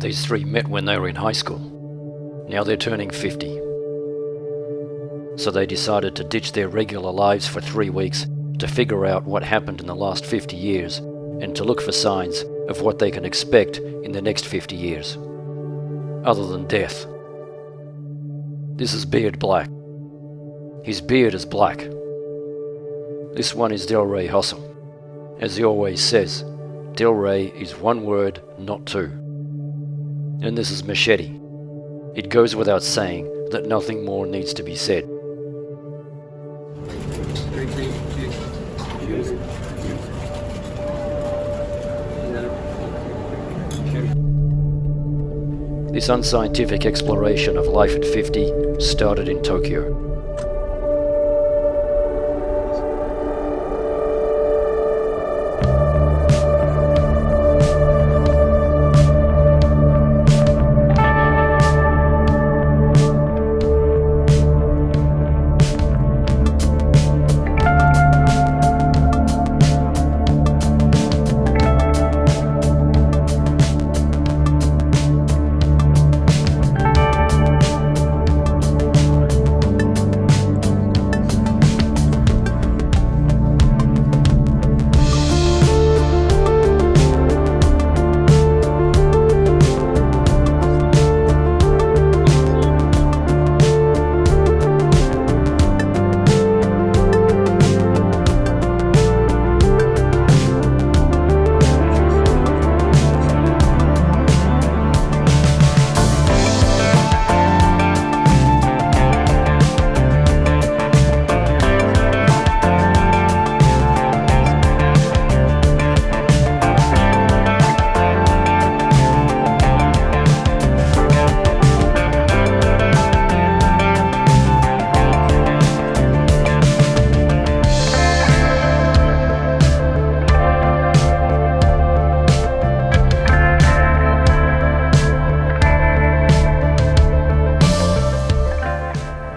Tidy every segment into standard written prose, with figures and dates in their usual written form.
These three met when they were in high school. Now they're turning 50. So they decided to ditch their regular lives for 3 weeks to figure out what happened in the last 50 years and to look for signs of what they can expect in the next 50 years, other than death. This is Beard Black. His beard is black. This one is Del Rey Hustle. As he always says, Del Rey is one word, not two. And this is Machete. It goes without saying that nothing more needs to be said. This unscientific exploration of life at 50 started in Tokyo.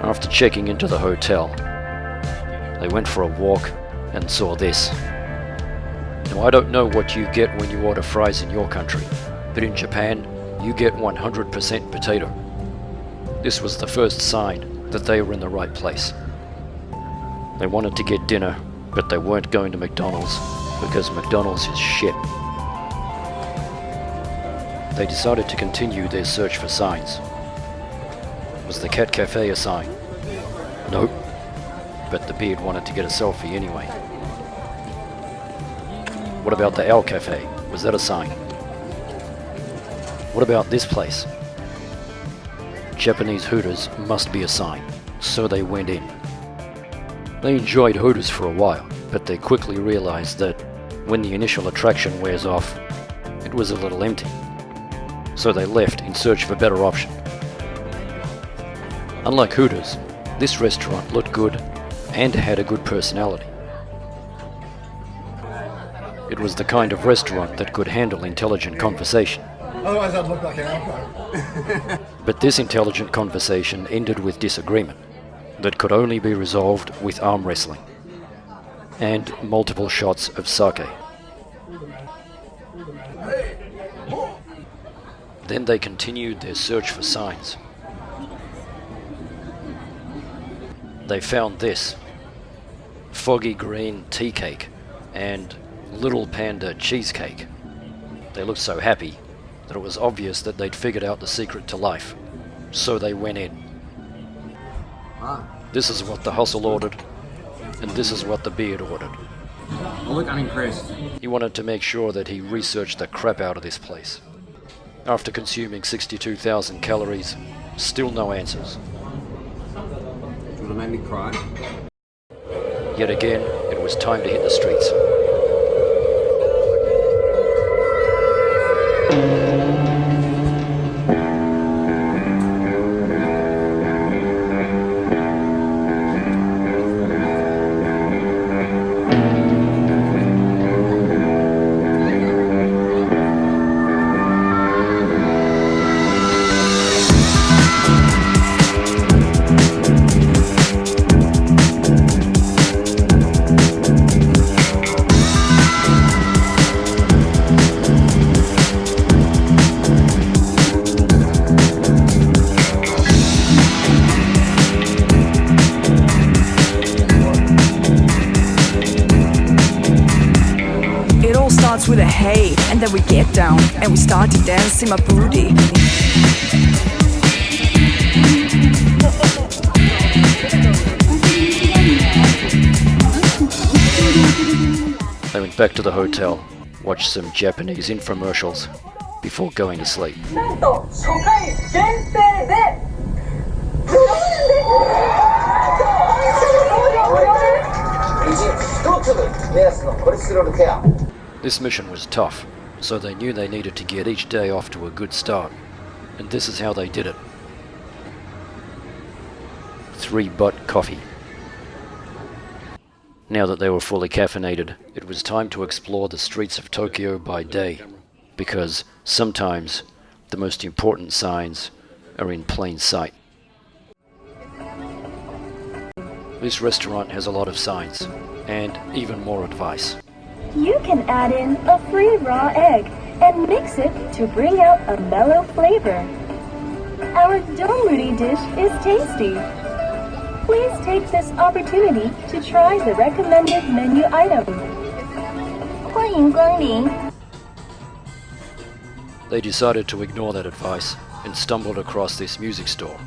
After checking into the hotel, they went for a walk and saw this. Now, I don't know what you get when you order fries in your country, but in Japan, you get 100% potato. This was the first sign that they were in the right place. They wanted to get dinner, but they weren't going to McDonald's because McDonald's is shit. They decided to continue their search for signs. Was the Cat Cafe a sign? Nope. But the beard wanted to get a selfie anyway. What about the Owl Cafe? Was that a sign? What about this place? Japanese Hooters must be a sign, so they went in. They enjoyed Hooters for a while, but they quickly realized that when the initial attraction wears off, it was a little empty. So they left in search of a better option. Unlike Hooters, this restaurant looked good and had a good personality. It was the kind of restaurant that could handle intelligent conversation. Otherwise I'd look like an alcohol. But this intelligent conversation ended with disagreement that could only be resolved with arm wrestling and multiple shots of sake. Then they continued their search for signs. They found this: foggy green tea cake and little panda cheesecake. They looked so happy that it was obvious that they'd figured out the secret to life. So they went in. This is what the Hustle ordered, and this is what the Beard ordered. I look unimpressed. He wanted to make sure that he researched the crap out of this place. After consuming 62,000 calories, still no answers. You wanna make me cry? Yet again, it was time to hit the streets. starts with a hey, and then we get down and we start to dance in my booty. They went back to the hotel, watched some Japanese infomercials before going to sleep. This mission was tough, so they knew they needed to get each day off to a good start, and this is how they did it. 3-butt coffee. Now that they were fully caffeinated, it was time to explore the streets of Tokyo by day, because sometimes the most important signs are in plain sight. This restaurant has a lot of signs, and even more advice. You can add in a free raw egg and mix it to bring out a mellow flavor. Our donmuri dish is tasty. Please take this opportunity to try the recommended menu item. 欢迎光临. They decided to ignore that advice and stumbled across this music store.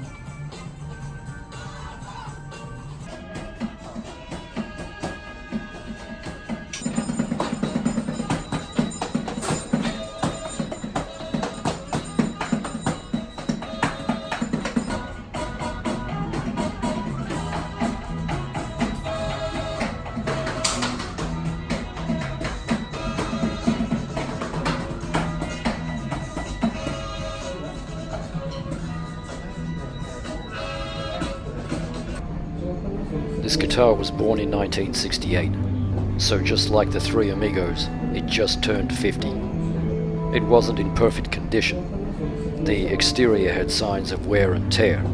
This guitar was born in 1968, so just like the Three Amigos, it just turned 50. It wasn't in perfect condition. The exterior had signs of wear and tear.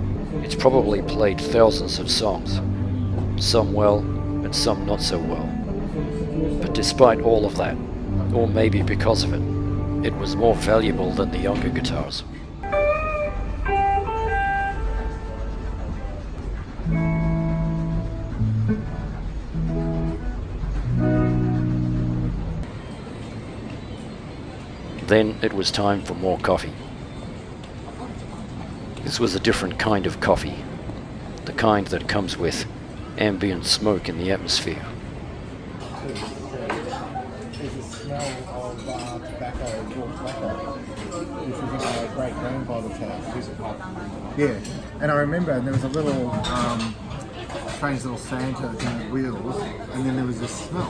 It's probably played thousands of songs, some well and some not so well. But despite all of that, or maybe because of it, it was more valuable than the younger guitars. Then it was time for more coffee. This was a different kind of coffee, the kind that comes with ambient smoke in the atmosphere. There's a smell of tobacco, raw tobacco, which was in my great-grandfather's house. Yeah, and I remember there was a little strange little Santa in the wheels, and then there was this smell,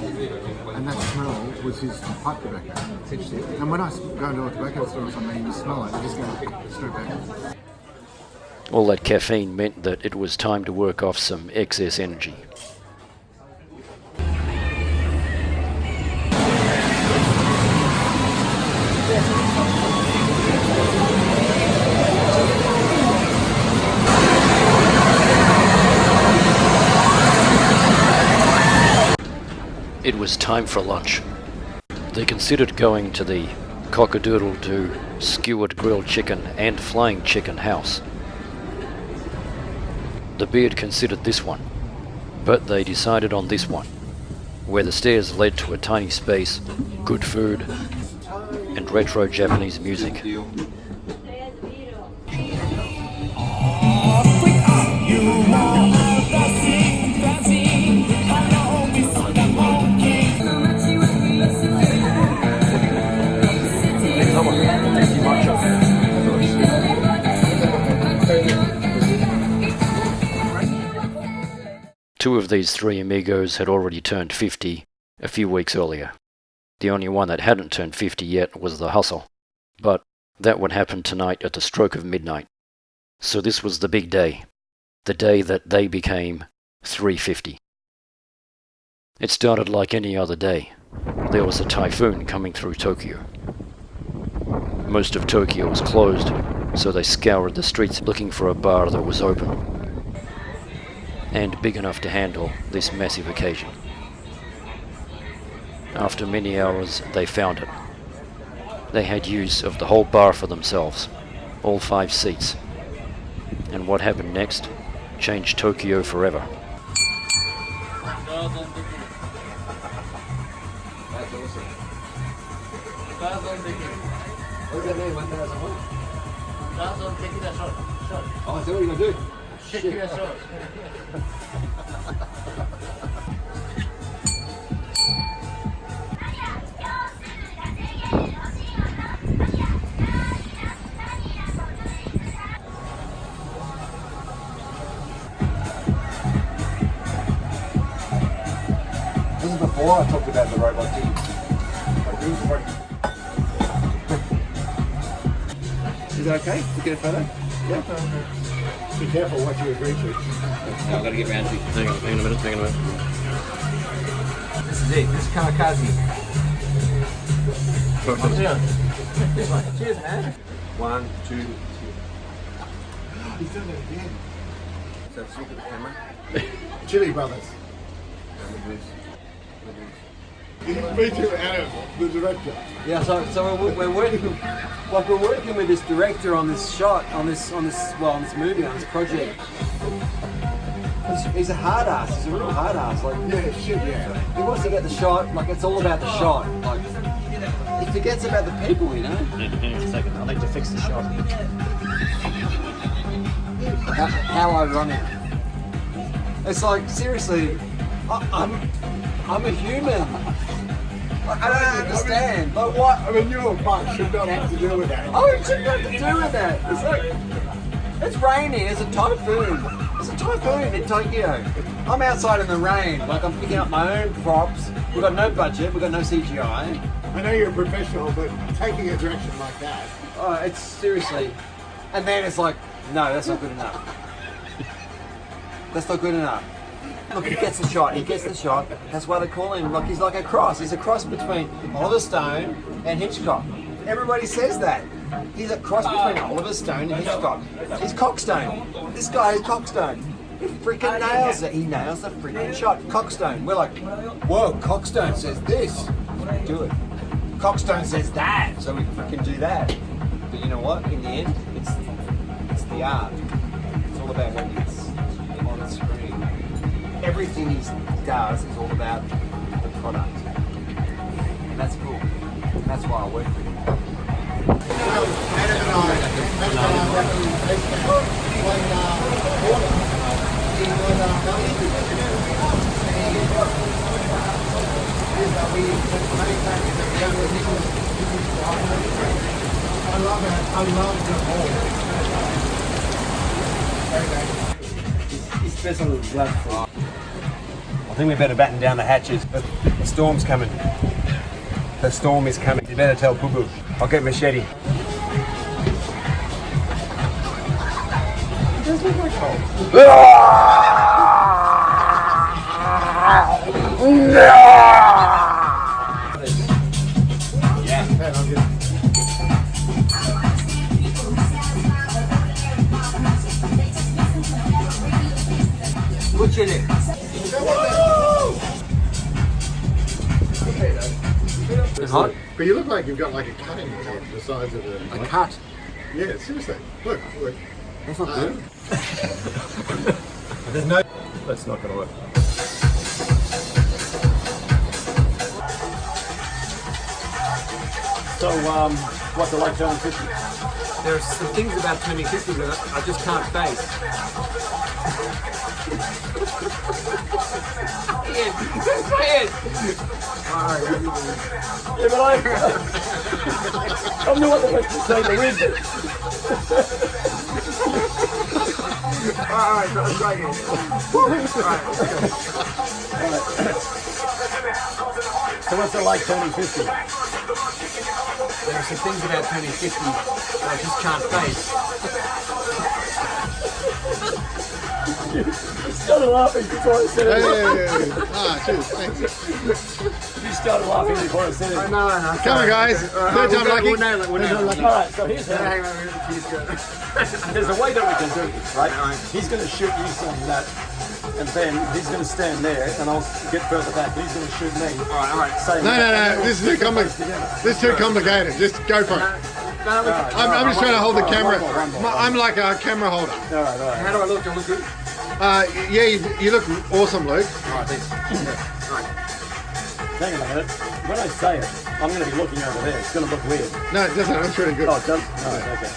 and that smell was his pipe tobacco. And when I go into a tobacco store or something, you smell it, you just go straight back. All that caffeine meant that it was time to work off some excess energy. It was time for lunch. They considered going to the cock-a-doodle-doo skewered grilled chicken and flying chicken house. The beard considered this one, but they decided on this one, where the stairs led to a tiny space, good food, and retro Japanese music. Two of these three amigos had already turned 50 a few weeks earlier. The only one that hadn't turned 50 yet was the hustle, but that would happen tonight at the stroke of midnight. So this was the big day, the day that they became 350. It started like any other day. There was a typhoon coming through Tokyo. Most of Tokyo was closed, so they scoured the streets looking for a bar that was open and big enough to handle this massive occasion. After many hours, they found it. They had use of the whole bar for themselves, all 5 seats. And what happened next changed Tokyo forever. What does that mean, 1,001? Oh, is that what you're going to do? This is before I talked about the robot thing. Is that okay to get a photo? Yeah. Be careful what you agree to. No, I've got to get round to you. Hang on a minute, hang on a minute. This is it. This is kamikaze. This one. Cheers, man. 1, 2, 3. He's done it again. So let's look at the camera. Chili Brothers. Me too, Adam, the director. Yeah, so we're working with this director on this shot, on this movie, on this project. He's a hard ass. He's a real hard ass. Like, Yeah, shit, yeah. he wants to get the shot. Like, it's all about the shot. Like, he forgets about the people, you know. Hang on a second, I need to fix the shot. How ironic. It's like, seriously, I'm a human. Like, I don't understand. But what? I mean, your butt should not have to do with that. Oh, it shouldn't have to do with that. It's like, it's raining. It's a typhoon. It's a typhoon in Tokyo. I'm outside in the rain. Like, I'm picking up my own props. We've got no budget. We've got no CGI. I know you're a professional, but taking a direction like that. Oh, it's seriously. And then it's like, no, that's not good enough. That's not good enough. Look, he gets the shot. He gets the shot. That's why they call him. Like, he's like a cross. He's a cross between Oliver Stone and Hitchcock. Everybody says that. He's a cross between Oliver Stone and Hitchcock. He's Cockstone. This guy is Cockstone. He freaking nails it. He nails the freaking shot. Cockstone. We're like, whoa, Cockstone says this. Do it. Cockstone says that. So we freaking do that. But you know what? In the end, it's the art. It's all about what it's on the screen. Everything he does is all about the product. And that's cool. And that's why I work with him. Adam and I I love it. I love the whole. He's special with blood. I think we better batten down the hatches. The storm's coming. The storm is coming. You better tell Poo-Poo. I'll get machete. Good chili. It's hot. But you look like you've got like a cut in your head the size of A cut. Yeah, seriously. Look. That's not good. There's no. That's not going to work. So, what's it like turning 50? There are some things about turning 50 that I just can't face. Ian, just say it. Alright, Yeah, but I'm the one that has to say the win. Alright, let's try again. So what's it like turning 50? There are some things about turning 50 that I just can't face. You started laughing before I said it. Yeah. Ah, cheers. Thanks. You started laughing before I said it. No. Come on, guys. Third time lucky. We'll nail it. Alright, so here's how. Hang on, There's a way that we can do this, right? He's going to shoot you some of that, and then he's going to stand there, and I'll get further back. He's going to shoot me. Alright. Same. No. This is too complicated. This is too complicated. Just go for it. I'm just trying to hold the camera. I'm like a camera holder. Alright. How do I look? Do I look good? Yeah, you look awesome, Luke. Alright, thanks. Hang on a minute. When I say it, I'm going to be looking over there. It's going to look weird. No, it doesn't. It's really good. Oh, it does? Oh, okay.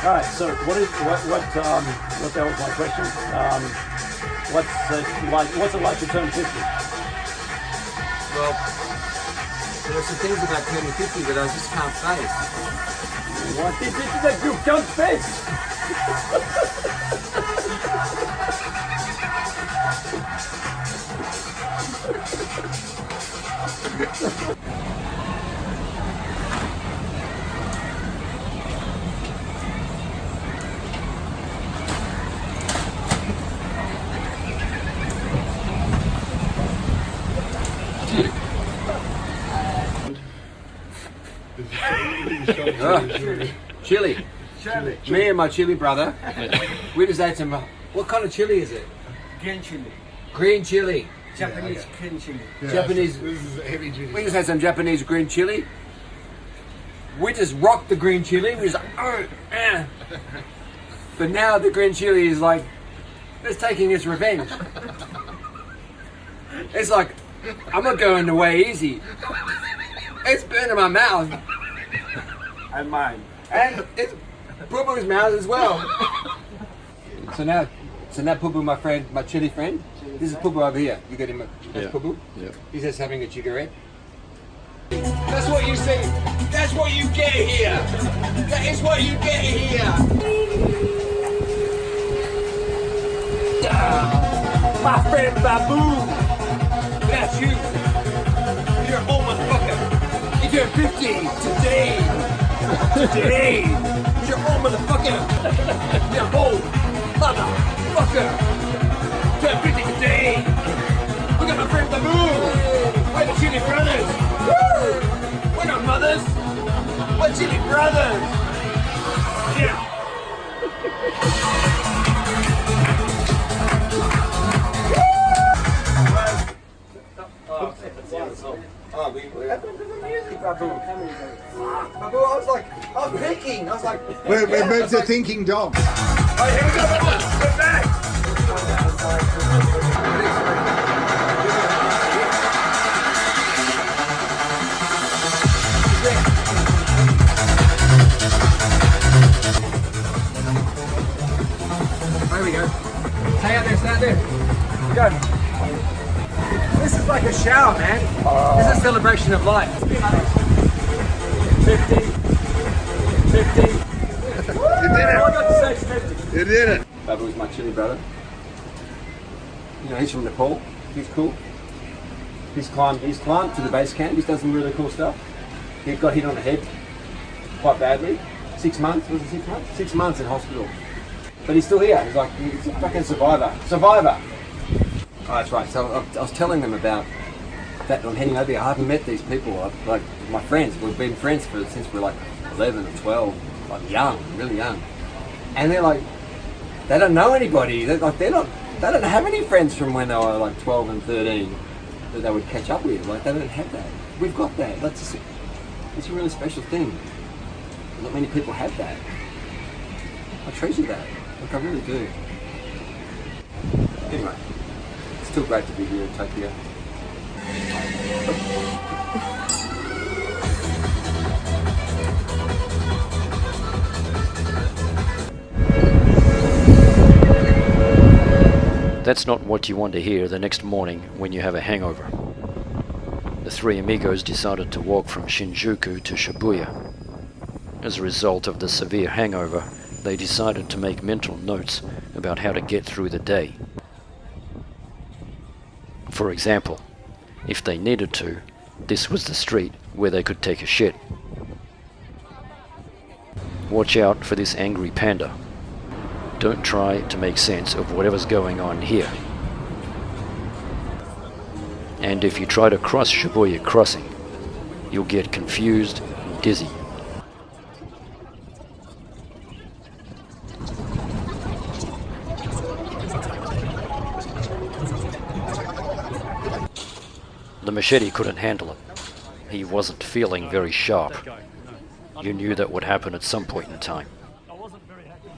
All right. So what that was my question. What's it like to turn 50? Well, there are some things about turning 50 that I just can't face. What is it that you can't face? Chili. Me and my chili brother, we just ate some. What kind of chili is it? Green chili. Green chili. Japanese green chili. Japanese. This is heavy duty. We just had some Japanese green chili. We just rocked the green chili. We was like, oh, eh. But now the green chili is like, it's taking its revenge. It's like, I'm not going the way easy. It's burning my mouth. And mine. And it's Boo Boo's mouth as well. So now Poo Boo, my friend, my chili friend, this is Poo Boo over here. You get him, that's Poo Boo? Yeah. He's just having a cigarette. That's what you see. That's what you get here. That is what you get here. My friend Babu. That's you. You're a old motherfucker. You turn 50 today. Today. You're old motherfucker. You're old motherfucker. Turn 50 today. Look at my friend Babu. We're the Chili Brothers. Woo! We're not mothers. We're Chili Brothers. Yeah. Oh, we happened to the music, Babu. Babu, I was thinking. I was like, We're moved to thinking dogs. oh, here we go, Babu. We're back. There we go. Stay out there, stand there. Go. This is like a shower, man. This is a celebration of life. 50. 50. You did All I it. got to say is 50. You did it. Babu's my chili brother. You know, he's from Nepal. He's cool. He's climbed to the base camp. He's done some really cool stuff. He got hit on the head quite badly. 6 months, was it 6 months? 6 months in hospital. But he's still here. He's a fucking survivor. Survivor! Oh, that's right. So I was telling them about that. I'm heading over here. I haven't met these people. Like my friends. We've been friends since we're like 11 or 12. Like young, really young. And they're like, they don't know anybody. They don't have any friends from when they were like 12 and 13 that they would catch up with. Like they don't have that. We've got that. It's a really special thing. Not many people have that. I treasure that. Like I really do. Anyway, it's still great to be here in Tokyo. That's not what you want to hear the next morning when you have a hangover. The three amigos decided to walk from Shinjuku to Shibuya. As a result of the severe hangover, they decided to make mental notes about how to get through the day. For example, if they needed to, this was the street where they could take a shit. Watch out for this angry panda. Don't try to make sense of whatever's going on here. And if you try to cross Shibuya Crossing, you'll get confused and dizzy. The machete couldn't handle it. He wasn't feeling very sharp. You knew that would happen at some point in time.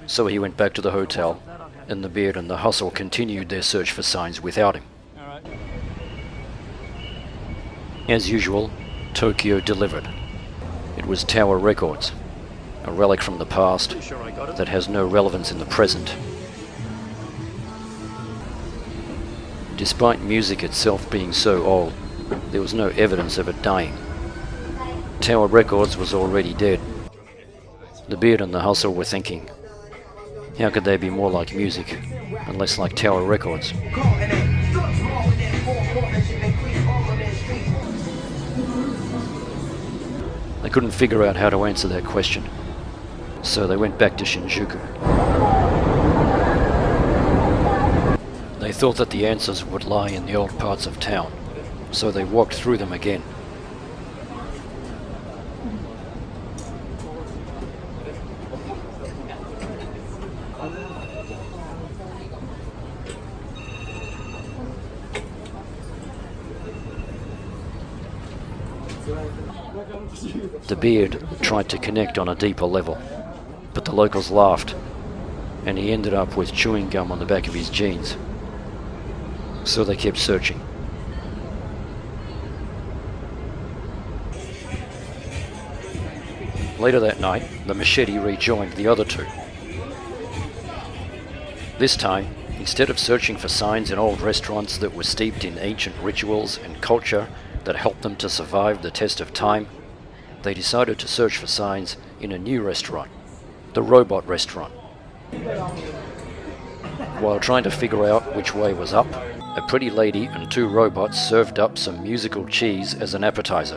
So he went back to the hotel, and the Beard and the Hustle continued their search for signs without him. As usual, Tokyo delivered. It was Tower Records, a relic from the past that has no relevance in the present. Despite music itself being so old, there was no evidence of it dying. Tower Records was already dead. The Beard and the Hustle were thinking, how could they be more like music and less like Tower Records? They couldn't figure out how to answer that question, so they went back to Shinjuku. They thought that the answers would lie in the old parts of town, so they walked through them again. The Beard tried to connect on a deeper level, but the locals laughed, and he ended up with chewing gum on the back of his jeans. So they kept searching. Later that night, the machete rejoined the other two. This time, instead of searching for signs in old restaurants that were steeped in ancient rituals and culture that helped them to survive the test of time, they decided to search for signs in a new restaurant, the Robot Restaurant. While trying to figure out which way was up, a pretty lady and two robots served up some musical cheese as an appetizer.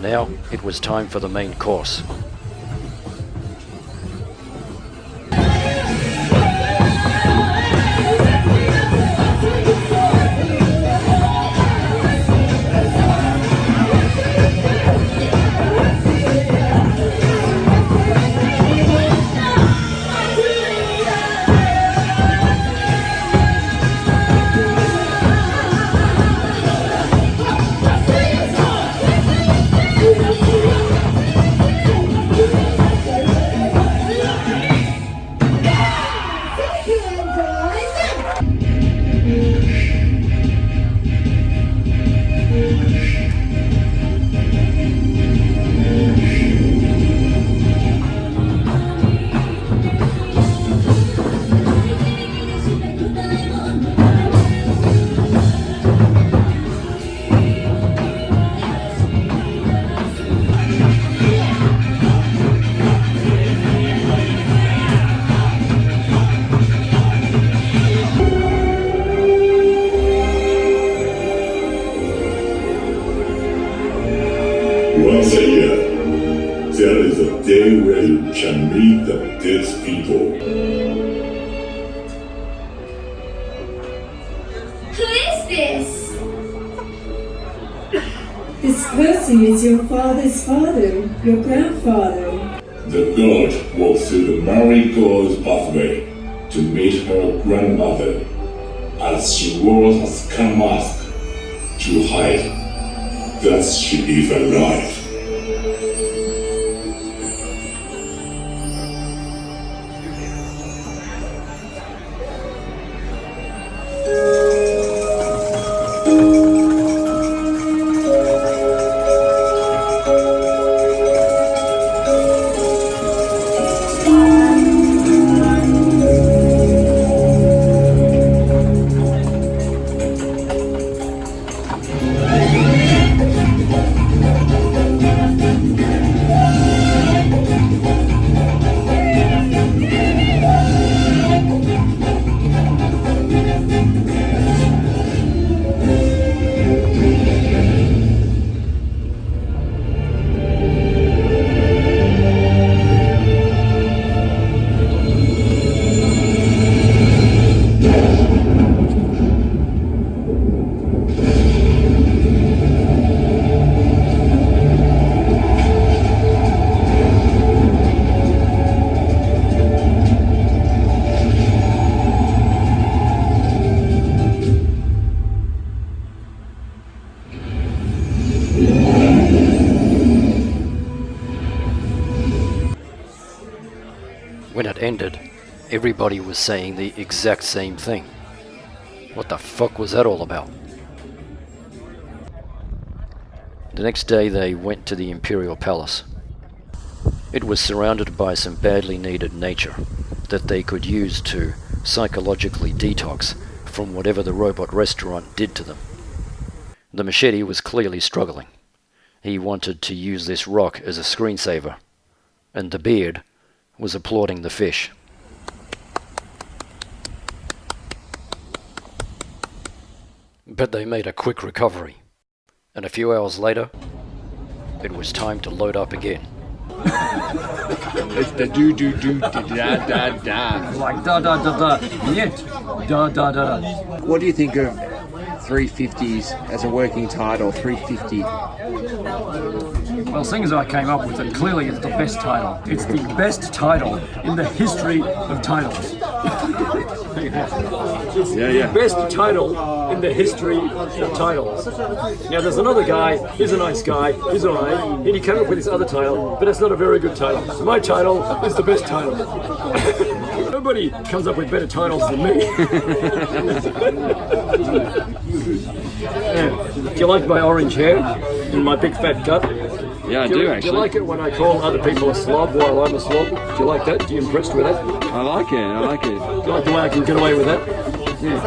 Now it was time for the main course. Once a year, there is a day where you can meet the dead people. Who is this? This person is your father's father, your grandfather. The god walks through the merry-go pathway to meet her grandmother as she wears a skull mask to hide that she is alive. When it ended, everybody was saying the exact same thing. What the fuck was that all about? The next day they went to the Imperial Palace. It was surrounded by some badly needed nature that they could use to psychologically detox from whatever the robot restaurant did to them. The machete was clearly struggling. He wanted to use this rock as a screensaver, and the beard was applauding the fish. But they made a quick recovery, and a few hours later, it was time to load up again. It's the do-do-do-da-da-da. Like da-da-da-da, yet da-da-da-da. What do you think of 350s as a working title? 350. Well, seeing as I came up with it, clearly it's the best title. It's the best title in the history of titles. It's the best title in the history of titles. Now, there's another guy, he's a nice guy, he's alright, and he came up with this other title, but it's not a very good title. So my title is the best title. Nobody comes up with better titles than me. Do you like my orange hair and my big fat gut? Yeah, I do actually. Do you like it when I call other people a slob while I'm a slob? Do you like that? Do you impressed with that? I like it, I like it. Do you like the way I can get away with that? Yeah.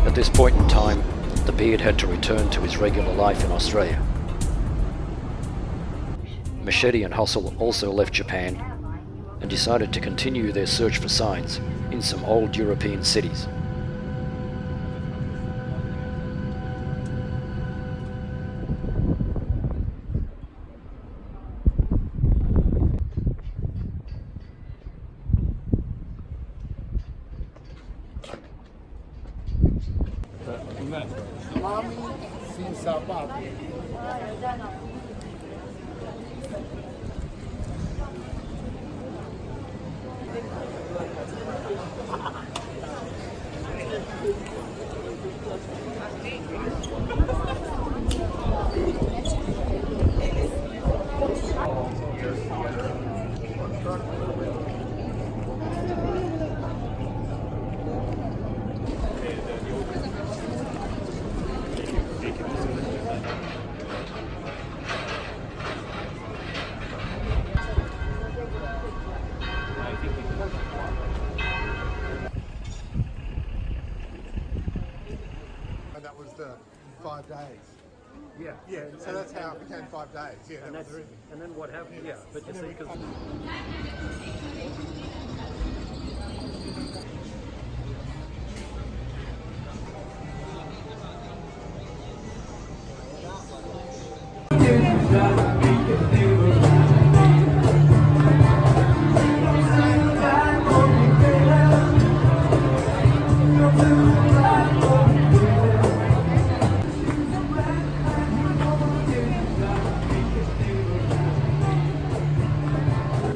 At this point in time, the beard had to return to his regular life in Australia. Machete and Hustle also left Japan and decided to continue their search for signs in some old European cities. 5 days. Yeah. Yeah, so that's how it became 5 days. Yeah, And, that was the reason. and then what happened? Yeah, but you see, because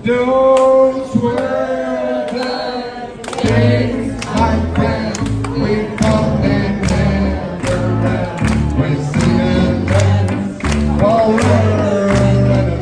Those were the days, my friend. We come and never end. We sing and dance over and away.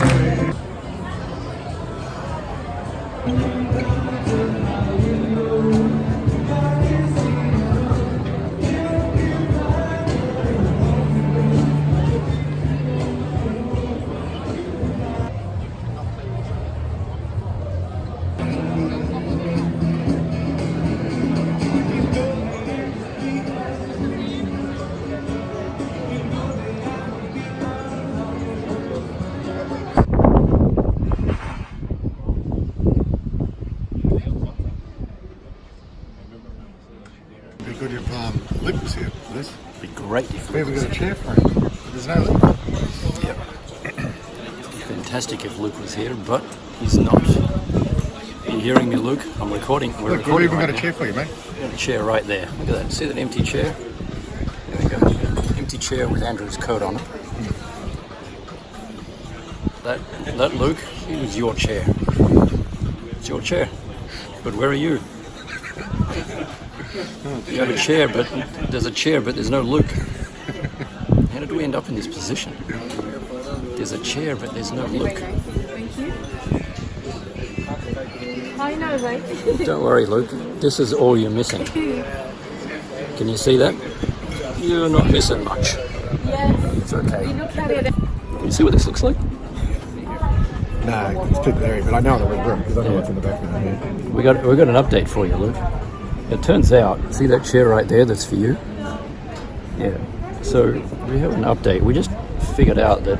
It'd be good if Luke was here for this. It'd be great if We haven't got a chair for him. But there's no Luke. Yep. Fantastic if Luke was here, but he's not. Are you hearing me, Luke? I'm recording. We're Look, recording we've right got a now. chair for you, mate. Got a chair right there. Look at that. See that empty chair? There we go. Empty chair with Andrew's coat on it. That Luke, it was your chair. It's your chair. But where are you? You have a chair, but there's no Luke. How did we end up in this position? There's a chair, but there's no Luke. Thank you. I know, mate. Don't worry, Luke. This is all you're missing. Can you see that? You're not missing much. Yes. It's okay. You look at it. Can you see what this looks like? No, it's too blurry, but I know the room because I know what's in the background here. We got an update for you, Luke. It turns out, see that chair right there that's for you? Yeah. So we have an update. We just figured out that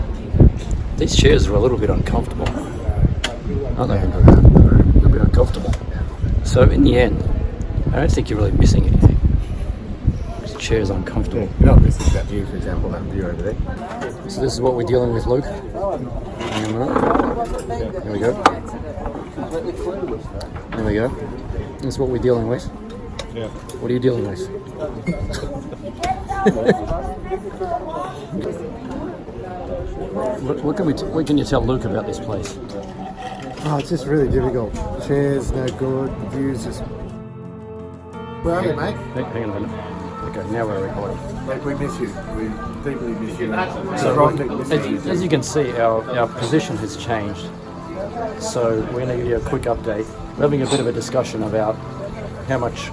these chairs are a little bit uncomfortable. Aren't they, Andrew? A little bit uncomfortable. So in the end, I don't think you're really missing anything. This chair's uncomfortable. You're not missing that view, for example, that view over there. So this is what we're dealing with, Luke. Hang on a minute. Here we go. There we go. This is what we're dealing with. Yeah. What are you dealing with? What can you tell Luke about this place? Oh, it's just really difficult. Chairs, no good. Views just... Where are you, mate? Hang on a minute. Okay, now we're recording. Like, we miss you. We deeply miss you. So, as you can see, our position has changed. So we're going to give you a quick update. We're having a bit of a discussion about how much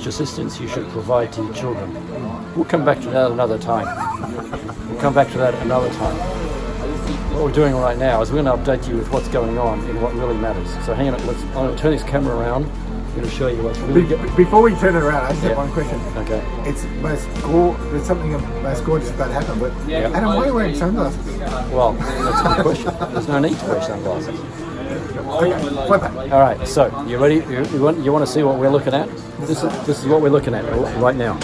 assistance you should provide to your children. We'll come back to that another time. What we're doing right now is we're going to update you with what's going on in what really matters. So hang on, I'm going to turn this camera around. I'm going to show you what's really good. Before we turn it around, I just have one question. Okay. There's something most gorgeous about to happen, but Adam, why are you wearing sunglasses? Well, that's a good question. There's no need to wear sunglasses. Okay, flip it. All right, so you ready? You want to see what we're looking at? This is what we're looking at right now.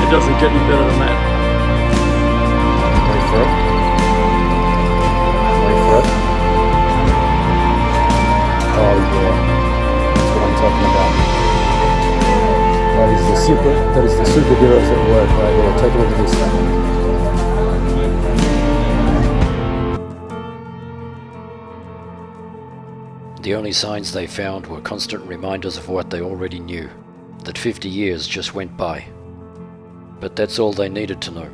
It doesn't get any better than that. Wait for it. Oh yeah, that's what I'm talking about. That is the superheroes at work right there. Take a look at this. The only signs they found were constant reminders of what they already knew, that 50 years just went by. But that's all they needed to know.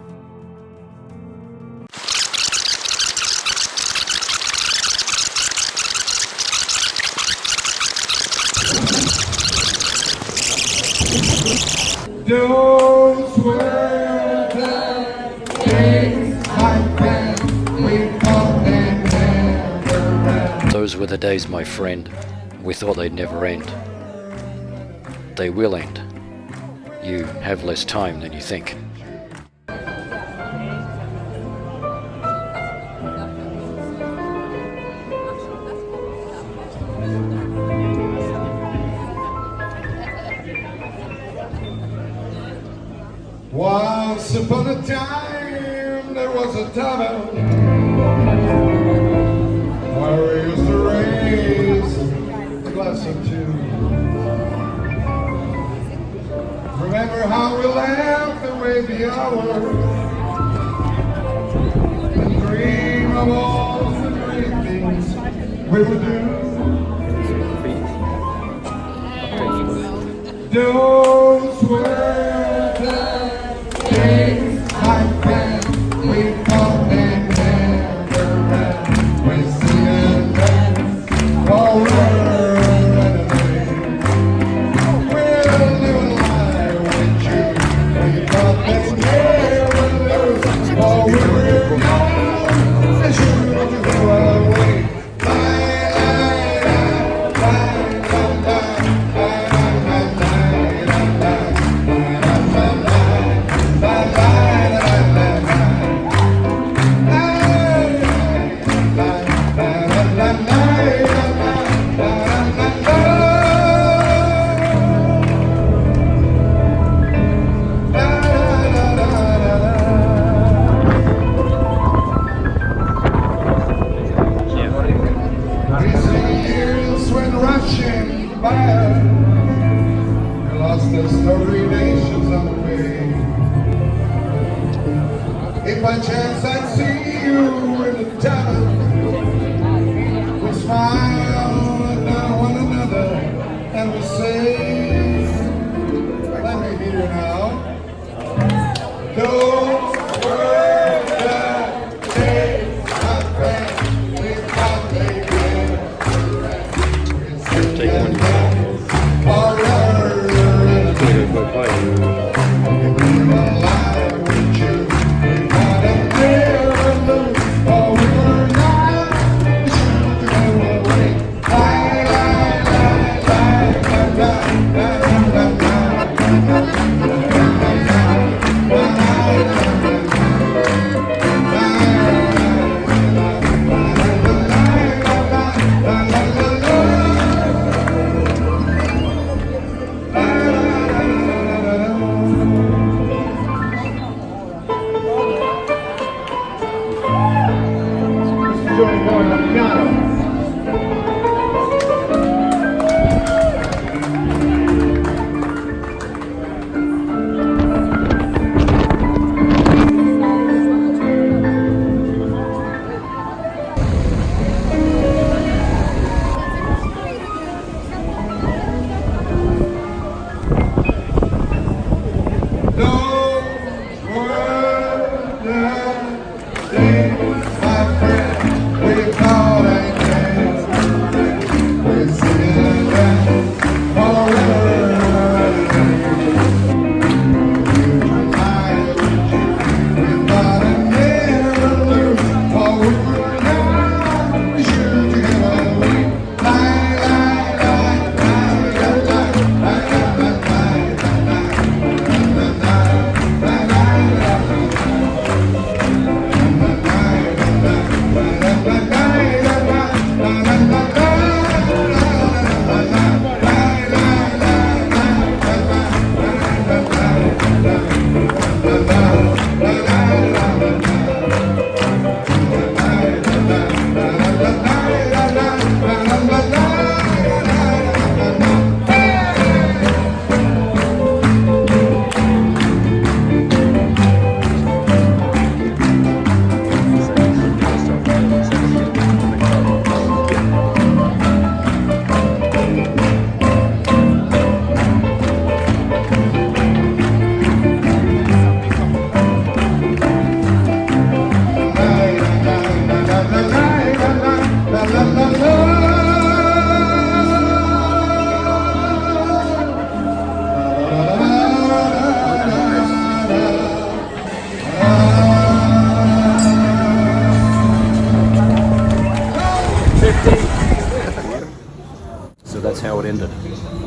Those were the days, my friend. We Those were the days, my friend, we thought they'd never end. They will end. You have less time than you think. Once upon a time, there was a tavern where we used to raise a glass or two. Remember how we laughed away the hours and dream of all the great things we would do. Those were the days, my friend, we thought they never end. We sing and dance over and away. We'll live a life with you. We thought they never lose. Oh, we were young, and sure to go away. If by chance I'd see you in the town, we smile at one another and we say, let me hear you now. Those were the days, my friend, we thought they Bye.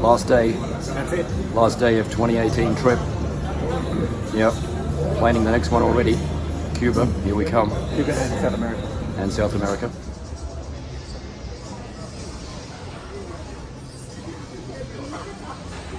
Last day. That's it. Last day of 2018 trip. Yep. Planning the next one already. Cuba, here we come. Cuba and South America. And South America.